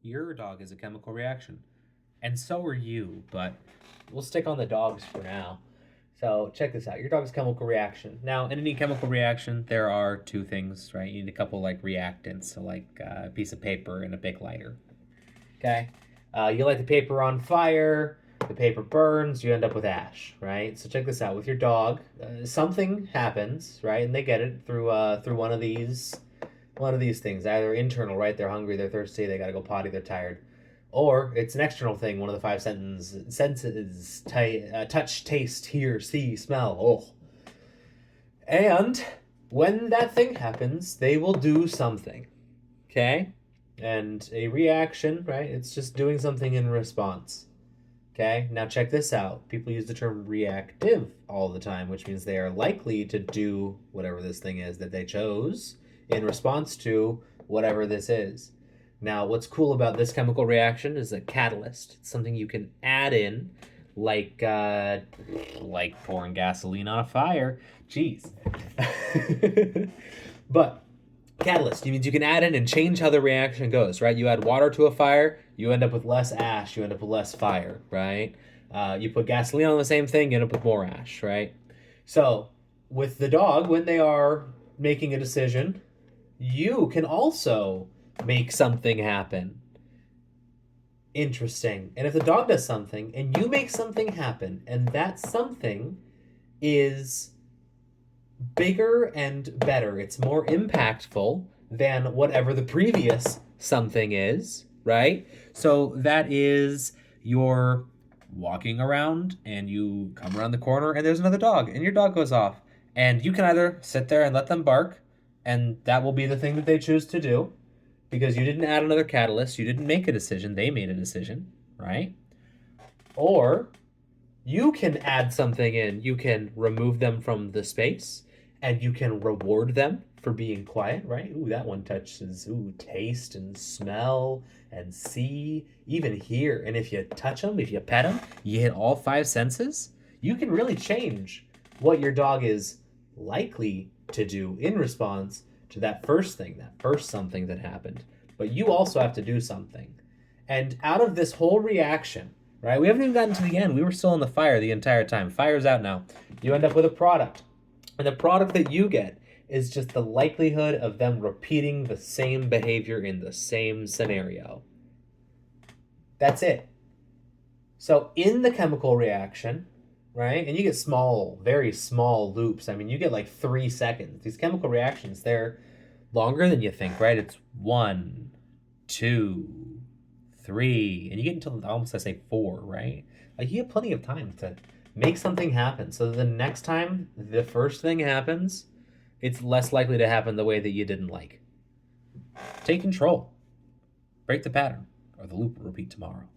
Your dog is a chemical reaction. And so are you, but we'll stick on the dogs for now. So check this out. Your dog's chemical reaction. Now, in any chemical reaction, there are two things, right? You need a couple like reactants, so like a piece of paper and a big lighter. Okay? You light the paper on fire, the paper burns, you end up with ash, right? So check this out. With your dog, something happens, right? And they get it through one of these things, either internal, right? They're hungry, they're thirsty, they gotta go potty, they're tired, or it's an external thing. One of the five senses: touch, taste, hear, see, smell. Oh, and when that thing happens, they will do something. Okay, and a reaction, right? It's just doing something in response. Okay, now check this out. People use the term reactive all the time, which means they are likely to do whatever this thing is that they chose in response to whatever this is. Now, what's cool about this chemical reaction is a catalyst. It's something you can add in, like pouring gasoline on a fire. Jeez. But catalyst means you can add in and change how the reaction goes, right? You add water to a fire, you end up with less ash, you end up with less fire, right? You put gasoline on the same thing, you end up with more ash, right? So with the dog, when they are making a decision, you can also make something happen. Interesting. And if the dog does something and you make something happen, and that something is bigger and better, it's more impactful than whatever the previous something is, right? So that is you're walking around and you come around the corner and there's another dog and your dog goes off. And you can either sit there and let them bark, and that will be the thing that they choose to do because you didn't add another catalyst, you didn't make a decision, they made a decision, right? Or you can add something in. You can remove them from the space and you can reward them for being quiet, right? Ooh, that one touches, taste and smell and see, even hear. And if you touch them, if you pet them, you hit all five senses, you can really change what your dog is likely to do in response to that first thing, that first something that happened. But you also have to do something. And out of this whole reaction, right? We haven't even gotten to the end. We were still in the fire the entire time. Fire's out now. You end up with a product. And the product that you get is just the likelihood of them repeating the same behavior in the same scenario. That's it. So in the chemical reaction, right? And you get small, very small loops. I mean, you get like 3 seconds. These chemical reactions, they're longer than you think, right? It's 1, 2, 3, and you get until almost I say 4, right? Like you have plenty of time to make something happen. So the next time the first thing happens, it's less likely to happen the way that you didn't like. Take control. Break the pattern, or the loop will repeat tomorrow.